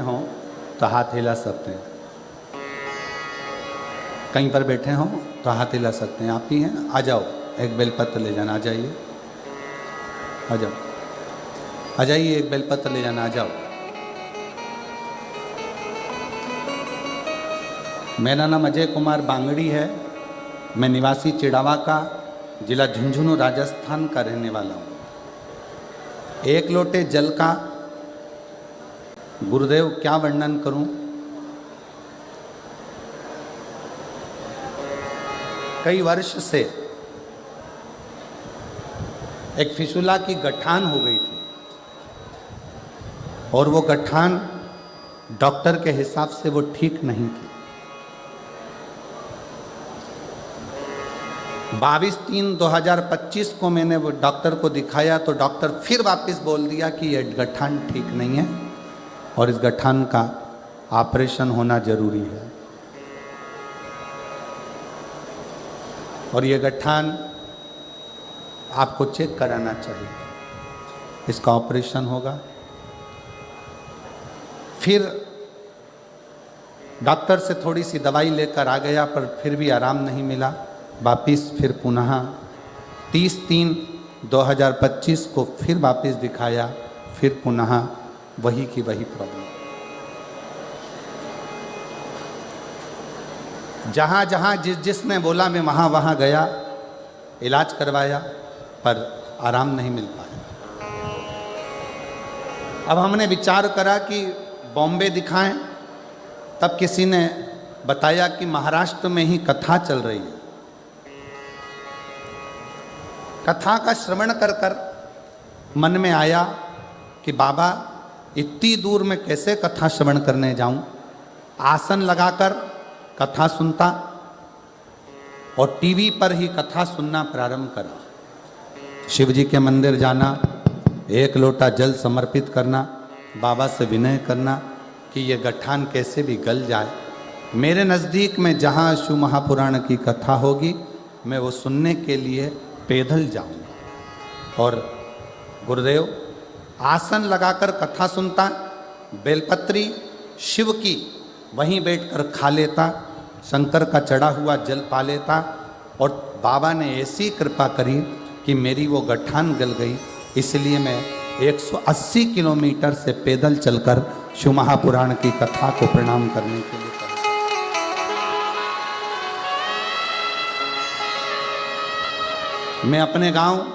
हों तो हाथ हिला सकते हैं, कहीं पर बैठे हों तो हाथ हिला सकते हैं। आप ही हैं, आ जाओ, एक बेलपत्र ले जाना, आ जाइए, आ जाओ, आ जाइए, एक बेलपत्र ले जाना, आ जाओ। मेरा नाम अजय कुमार बांगड़ी है, मैं निवासी चिड़ावा का, जिला झुंझुनू राजस्थान का रहने वाला हूँ। एक लोटे जल का गुरुदेव क्या वर्णन करूं। कई वर्ष से एक फिसुला की गठान हो गई थी और वो गठान डॉक्टर के हिसाब से वो ठीक नहीं थी। 22/3/2025 को मैंने वो डॉक्टर को दिखाया तो डॉक्टर फिर वापस बोल दिया कि ये गठान ठीक नहीं है और इस गठान का ऑपरेशन होना जरूरी है। और ये गठान आपको चेक कराना चाहिए, इसका ऑपरेशन होगा। फिर डॉक्टर से थोड़ी सी दवाई लेकर आ गया पर फिर भी आराम नहीं मिला। वापिस फिर पुनः 30/3/2025 को फिर वापस दिखाया, फिर पुनः वही की वही प्रॉब्लम। जहाँ जहाँ जिसने बोला मैं वहाँ गया, इलाज करवाया पर आराम नहीं मिल पाया। अब हमने विचार करा कि बॉम्बे दिखाएं, तब किसी ने बताया कि महाराष्ट्र में ही कथा चल रही है। कथा का श्रवण कर कर मन में आया कि बाबा इतनी दूर में कैसे कथा श्रवण करने जाऊं। आसन लगाकर कथा सुनता और टीवी पर ही कथा सुनना प्रारंभ करा। शिव जी के मंदिर जाना, एक लोटा जल समर्पित करना, बाबा से विनय करना कि ये गठान कैसे भी गल जाए। मेरे नज़दीक में जहाँ शिव महापुराण की कथा होगी मैं वो सुनने के लिए पैदल जाऊंगा। और गुरुदेव आसन लगाकर कथा सुनता, बेलपत्री शिव की वहीं बैठकर खा लेता, शंकर का चढ़ा हुआ जल पा लेता और बाबा ने ऐसी कृपा करी कि मेरी वो गठान गल गई। इसलिए मैं 180 किलोमीटर से पैदल चलकर शिव महापुराण की कथा को प्रणाम करने के लिए पहुंचा। मैं अपने गांव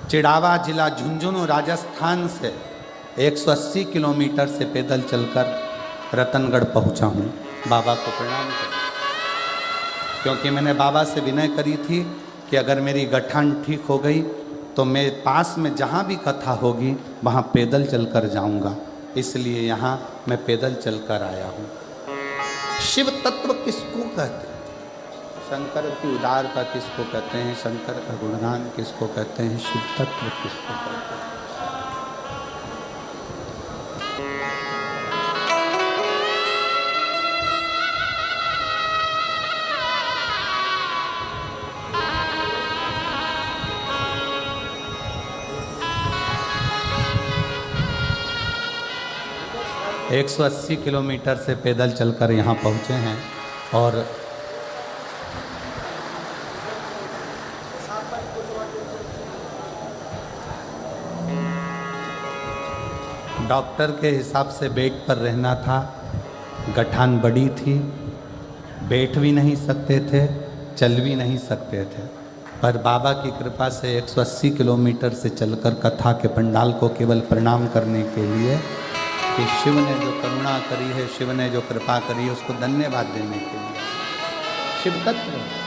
चिड़ावा जिला झुंझुनू राजस्थान से 180 किलोमीटर से पैदल चलकर रतनगढ़ पहुंचा हूं बाबा को प्रणाम करने, क्योंकि मैंने बाबा से विनय करी थी कि अगर मेरी गठान ठीक हो गई तो मैं पास में जहां भी कथा होगी वहां पैदल चलकर जाऊंगा। इसलिए यहां मैं पैदल चलकर आया हूं। शिव तत्व किसको कहते हैं? शंकर की उदारता किसको कहते हैं? शंकर का गुणगान किसको कहते हैं? शिव तत्व किसको कहते हैं? – 180 किलोमीटर से पैदल चलकर यहाँ पहुँचे हैं और डॉक्टर के हिसाब से बेड पर रहना था। गठान बड़ी थी, बैठ भी नहीं सकते थे, चल भी नहीं सकते थे, पर बाबा की कृपा से 180 किलोमीटर से चलकर कथा के पंडाल को केवल प्रणाम करने के लिए कि शिव ने जो करुणा करी है, शिव ने जो कृपा करी है, उसको धन्यवाद देने के लिए। शिव तत्व